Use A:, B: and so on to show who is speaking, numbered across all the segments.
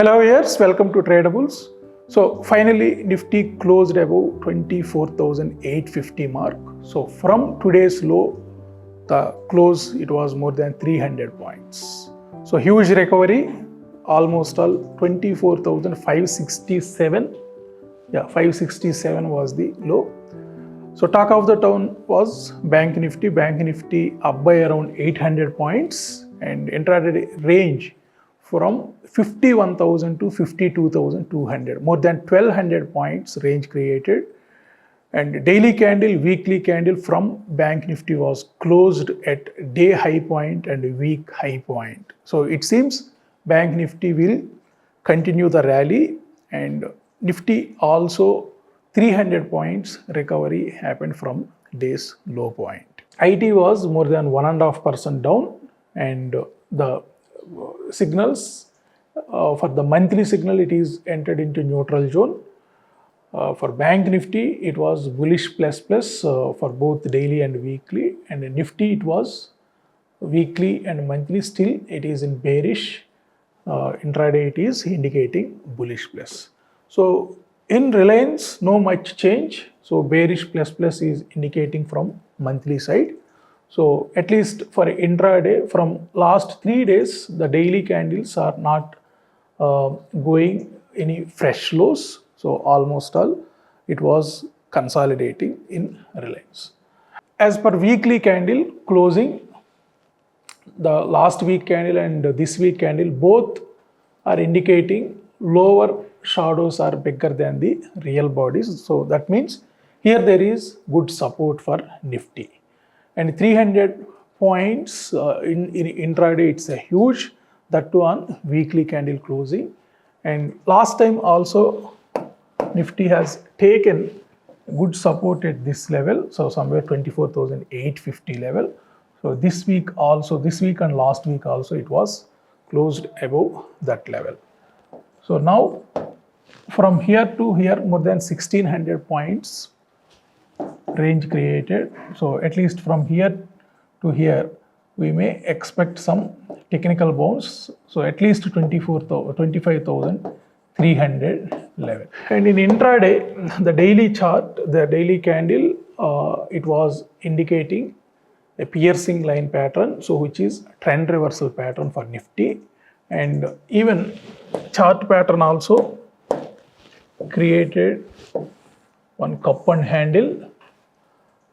A: Hello viewers, welcome to Tradabulls. So finally Nifty closed above 24,850 mark. So from today's low, the close it was more than 300 points. So huge recovery, almost all 24,567. 567 was the low. So talk of the town was Bank Nifty. Bank Nifty up by around 800 points and intraday range from 51,000 to 52,200. More than 1,200 points range created. And daily candle, weekly candle from Bank Nifty was closed at day high point and week high point. So it seems Bank Nifty will continue the rally, and Nifty also 300 points recovery happened from day's low point. IT was more than 1.5% down, and the signals for the monthly signal it is entered into neutral zone. For Bank Nifty it was bullish plus for both daily and weekly, and Nifty it was weekly and monthly still it is in bearish. Intraday it is indicating bullish plus. So in Reliance no much change, so bearish plus is indicating from monthly side. So at least for intraday from last 3 days the daily candles are not going any fresh lows, so almost all it was consolidating in Reliance. As per weekly candle closing, the last week candle and this week candle both are indicating lower shadows are bigger than the real bodies. So that means here there is good support for Nifty. And 300 points in intraday it's a huge, that too on weekly candle closing. And last time also Nifty has taken good support at this level, so somewhere 24,850 level. So this week and last week also it was closed above that level. So now from here to here more than 1600 points range created. So at least from here to here we may expect some technical bounce. So at least 25,300 level. And in intraday, the daily chart, the daily candle, it was indicating a piercing line pattern, so which is trend reversal pattern for Nifty, and even chart pattern also created one cup and handle.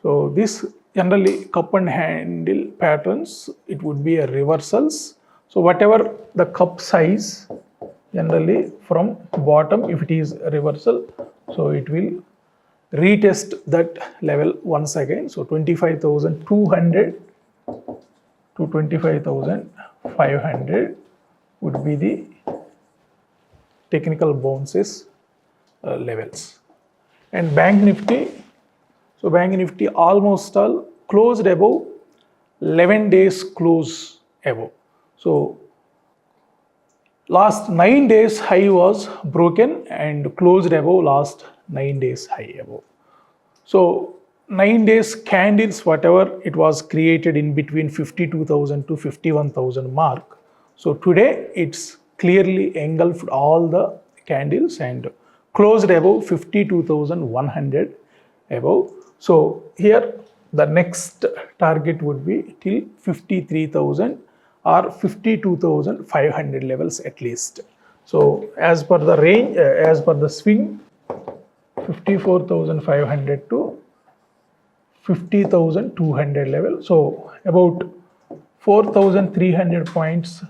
A: So this generally cup and handle patterns, it would be a reversals. So whatever the cup size, generally from bottom if it is a reversal, so it will retest that level once again. So 25,200 to 25,500 would be the technical bounces levels. And Bank Nifty, so Bank Nifty almost all closed above 11 days close above. So last 9 days high was broken and closed above last 9 days high above. So 9 days candles whatever it was created in between 52,000 to 51,000 mark. So today it's clearly engulfed all the candles and closed above 52,100 above. So here the next target would be till 53,000 or 52,500 levels at least. So as per the range, as per the swing, 54,500 to 50,200 level. So about 4,300 points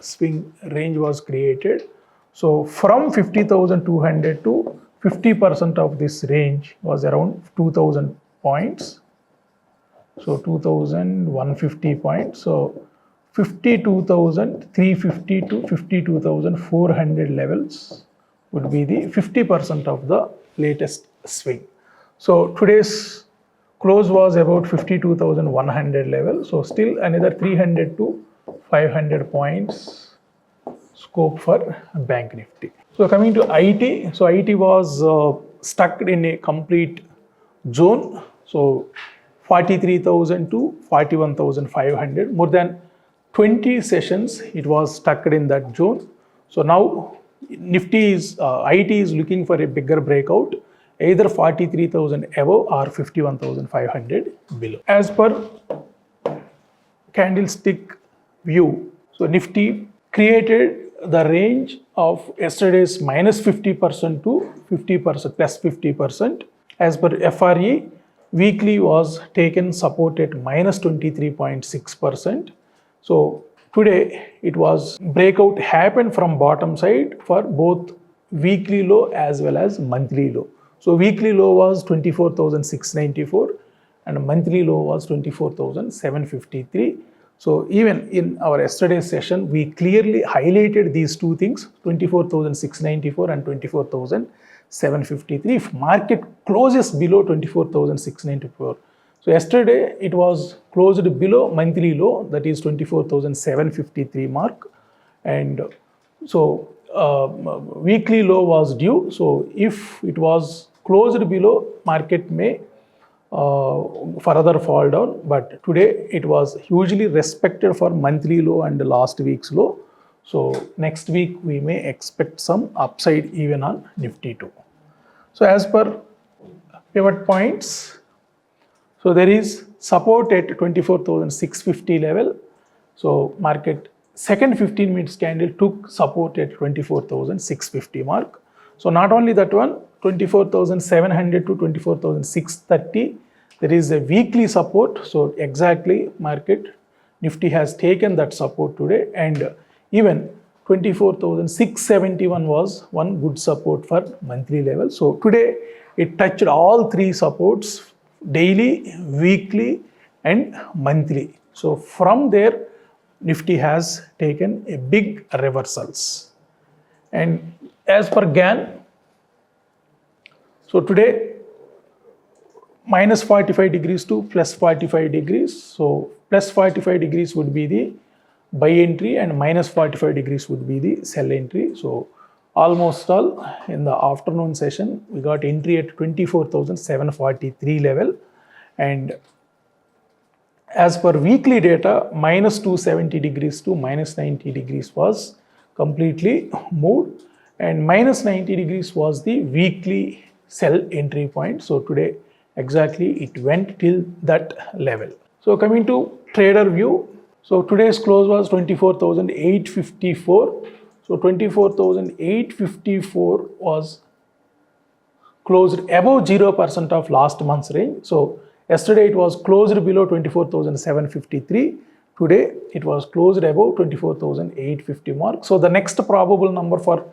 A: swing range was created. So from 50,200 to 50% of this range was around 2,000 points. So 2,150 points. So 52,350 to 52,400 levels would be the 50% of the latest swing. So today's close was about 52,100 level. So still another 300 to 500 points scope for Bank Nifty. So coming to IT, so IT was stuck in a complete zone. So 43,000 to 41,500, more than 20 sessions it was stuck in that zone. So now Nifty is, IT is looking for a bigger breakout, either 43,000 above or 51,500 below. As per candlestick view, so Nifty created the range of yesterday's minus 50% to 50% plus 50%. As per FRE, weekly was taken support at minus 23.6%. So today it was breakout happened from bottom side for both weekly low as well as monthly low. So weekly low was 24,694 and monthly low was 24,753. So even in our yesterday's session, we clearly highlighted these two things, 24,694 and 24,753. If market closes below 24,694, so yesterday it was closed below monthly low, that is 24,753 mark, and so weekly low was due. So if it was closed below, market may further fall down, but today it was hugely respected for monthly low and last week's low. So next week we may expect some upside even on Nifty too. So as per pivot points, so there is support at 24,650 level. So market second 15 minutes candle took support at 24,650 mark. So not only that one, 24,700 to 24,630, there is a weekly support. So exactly market Nifty has taken that support today, and even 24,671 was one good support for monthly level. So today it touched all three supports, daily, weekly and monthly. So from there Nifty has taken a big reversals. And as per GAN, so today minus 45 degrees to plus 45 degrees. So plus 45 degrees would be the buy entry and minus 45 degrees would be the sell entry. So almost all in the afternoon session, we got entry at 24,743 level. And as per weekly data, minus 270 degrees to minus 90 degrees was completely moved, and minus 90 degrees was the weekly sell entry point. So today exactly it went till that level. So coming to trader view, so today's close was 24,854. So 24,854 was closed above 0% of last month's range. So yesterday it was closed below 24,753. Today it was closed above 24,850 mark. So the next probable number for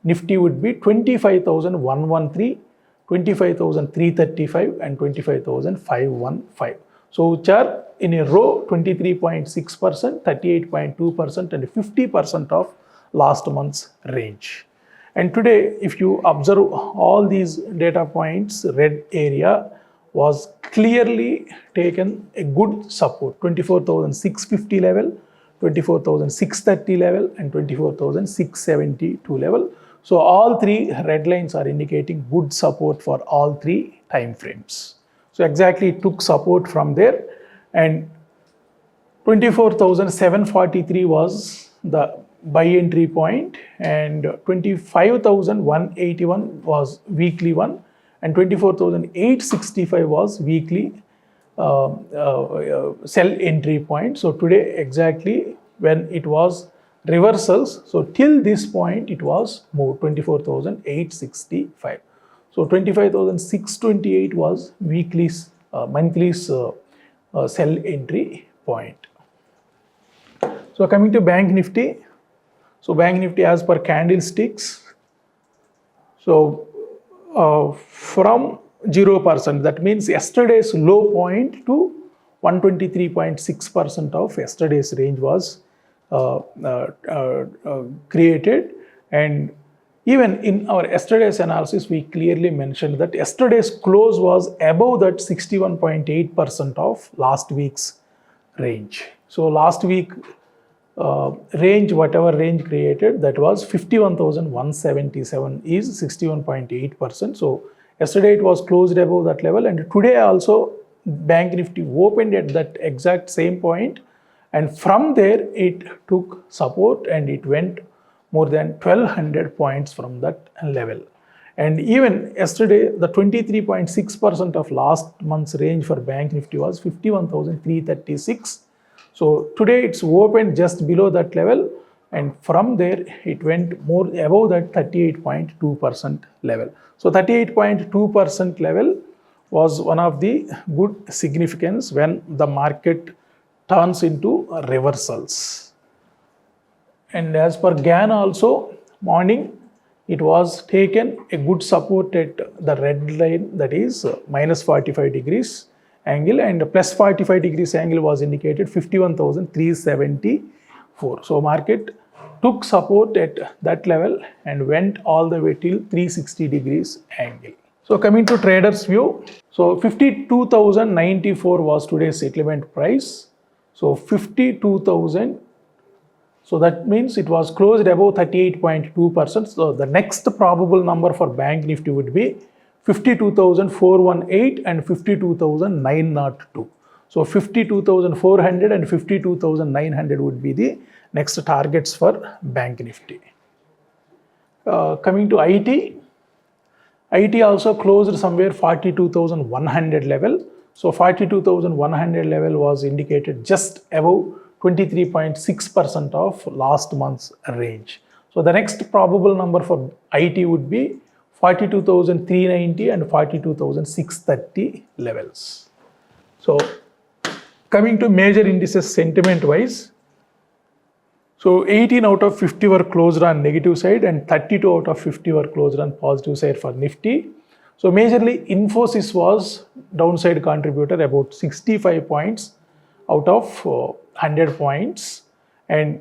A: Nifty would be 25,113, 25,335 and 25,515. So which are in a row 23.6%, 38.2% and 50% of last month's range. And today if you observe all these data points, red area was clearly taken a good support, 24,650 level, 24,630 level and 24,672 level. So all three red lines are indicating good support for all three time frames. So exactly it took support from there, and 24,743 was the buy entry point, and 25,181 was weekly one, and 24,865 was weekly sell entry point. So today exactly when it was reversals, so till this point it was moved 24,865. So 25,628 was weekly monthly sell entry point. So coming to Bank Nifty, so Bank Nifty as per candlesticks, so from 0%, that means yesterday's low point to 123.6% of yesterday's range was created. And even in our yesterday's analysis, we clearly mentioned that yesterday's close was above that 61.8% of last week's range. So last week range, whatever range created, that was 51,177 is 61.8%. So yesterday it was closed above that level, and today also Bank Nifty opened at that exact same point, and from there it took support and it went more than 1200 points from that level. And even yesterday, the 23.6% of last month's range for Bank Nifty was 51,336. So today it's opened just below that level, and from there it went more above that 38.2% level. So 38.2% level was one of the good significance when the market turns into reversals. And as per GAN also, morning it was taken a good support at the red line, that is minus 45 degrees angle, and plus 45 degrees angle was indicated 51,374. So market took support at that level and went all the way till 360 degrees angle. So coming to traders view, so 52,094 was today's settlement price. So 52,000, so that means it was closed above 38.2%. So the next probable number for Bank Nifty would be 52,418 and 52,902. So 52,400 and 52,900 would be the next targets for Bank Nifty. Coming to IT also closed somewhere 42,100 level. So 42,100 level was indicated just above 23.6% of last month's range. So the next probable number for IT would be 42,390 and 42,630 levels. So coming to major indices sentiment wise, so 18 out of 50 were closed on negative side and 32 out of 50 were closed on positive side for Nifty. So majorly Infosys was downside contributor, about 65 points out of 100 points, and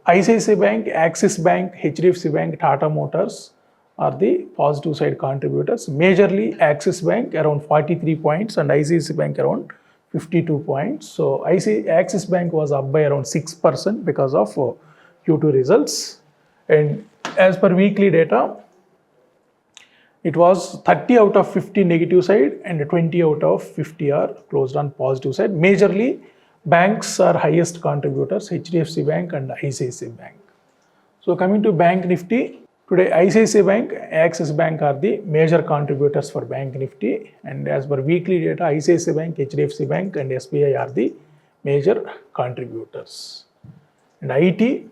A: ICICI Bank, Axis Bank, HDFC Bank, Tata Motors are the positive side contributors. Majorly Axis Bank around 43 points and ICICI Bank around 52 points. So Axis Bank was up by around 6% because of Q2 results. And as per weekly data, it was 30 out of 50 negative side and 20 out of 50 are closed on positive side. Majorly banks are highest contributors, HDFC Bank and ICICI Bank. So coming to Bank Nifty, today ICICI Bank, Axis Bank are the major contributors for Bank Nifty, and as per weekly data, ICICI Bank, HDFC Bank and SBI are the major contributors. And IT,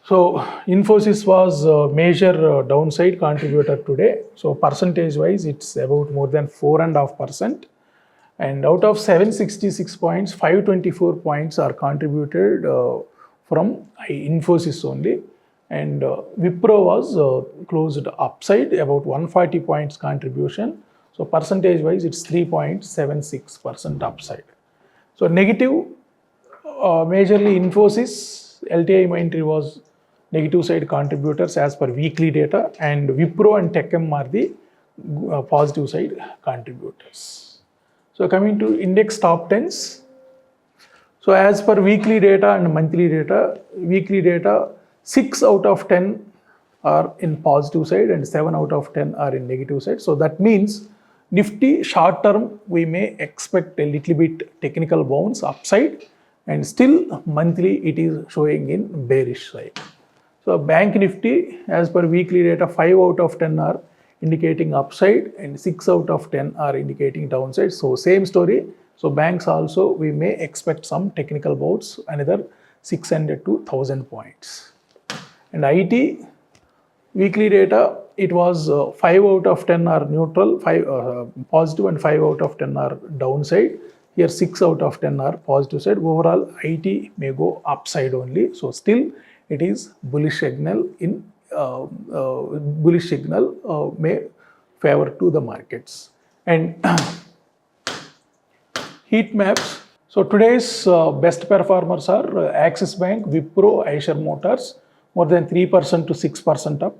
A: so Infosys was a major downside contributor today. So percentage wise, it's about more than 4.5%. And out of 766 points, 524 points are contributed from Infosys only. And Wipro was closed upside, about 140 points contribution. So percentage wise, it's 3.76% upside. So negative, majorly Infosys, LTIMindtree was negative side contributors as per weekly data, and Wipro and Techem are the positive side contributors. So coming to index top 10s. So as per weekly data and monthly data, 6 out of 10 are in positive side and 7 out of 10 are in negative side. So that means Nifty short term we may expect a little bit technical bounce upside, and still monthly it is showing in bearish side. So Bank Nifty as per weekly data, 5 out of 10 are indicating upside and 6 out of 10 are indicating downside. So same story. So banks also we may expect some technical bounce, another 600 to 1000 points. And IT weekly data, it was 5 out of 10 are neutral, 5 positive and 5 out of 10 are downside. Here 6 out of 10 are positive side. Overall IT may go upside only. So still it is bullish signal in may favor to the markets. And heat maps. So today's best performers are Axis Bank, Wipro, Eicher Motors, more than 3% to 6% up.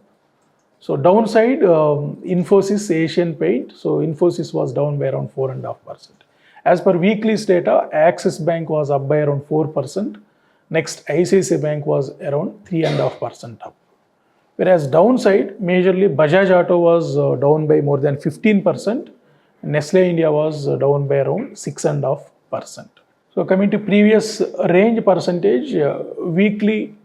A: So downside, Infosys, Asian Paint. So Infosys was down by around 4.5%. As per weekly's data, Axis Bank was up by around 4%. Next, ICICI Bank was around 3.5% up. Whereas downside, majorly Bajaj Auto was down by more than 15%. Nestle India was down by around 6.5%. So coming to previous range percentage, weekly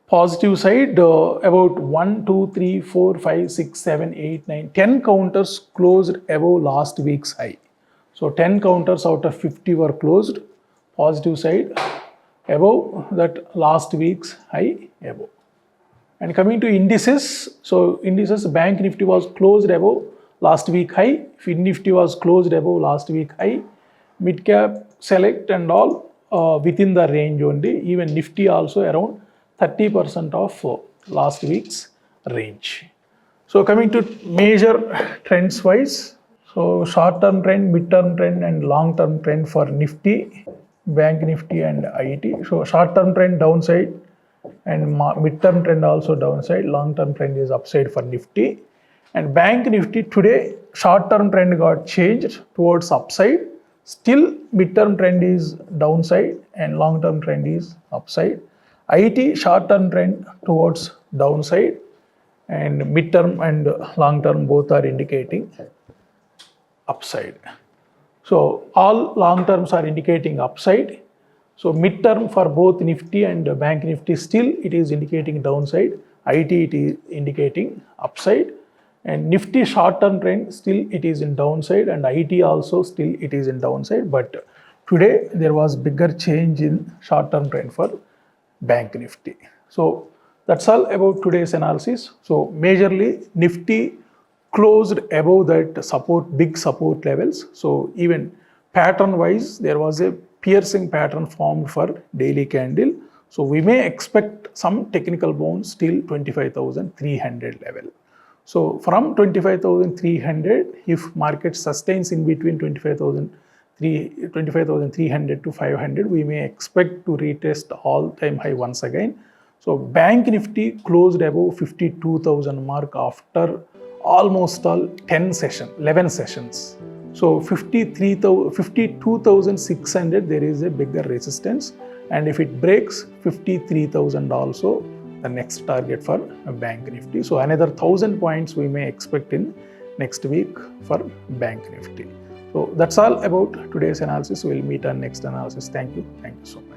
A: Positive side, about 1, 2, 3, 4, 5, 6, 7, 8, 9, 10 counters closed above last week's high. So 10 counters out of 50 were closed. Positive side, above that last week's high above. And coming to indices, so indices, Bank Nifty was closed above last week high, Fin Nifty was closed above last week high, mid cap, select and all within the range only, even Nifty also around 30% of last week's range. So coming to major trends wise, so short term trend, mid term trend and long term trend for Nifty, Bank Nifty and IET. So short term trend downside and mid term trend also downside, long term trend is upside for Nifty. And Bank Nifty today, short term trend got changed towards upside, still mid term trend is downside and long term trend is upside. IT short term trend towards downside and mid term and long term both are indicating upside. So all long terms are indicating upside. So mid term for both Nifty and Bank Nifty still it is indicating downside. IT it is indicating upside. And Nifty short term trend still it is in downside and IT also still it is in downside. But today there was bigger change in short term trend for Bank Nifty. So that's all about today's analysis. So majorly Nifty closed above that support, big support levels. So even pattern wise, there was a piercing pattern formed for daily candle. So we may expect some technical bounce till 25,300 level. So from 25,300, if market sustains in between 25,300 to 500, we may expect to retest all-time high once again. So Bank Nifty closed above 52,000 mark after almost all 11 sessions. So 52,600 there is a bigger resistance, and if it breaks 53,000 also the next target for Bank Nifty. So another 1,000 points we may expect in next week for Bank Nifty. So that's all about today's analysis. We'll meet on next analysis. Thank you so much.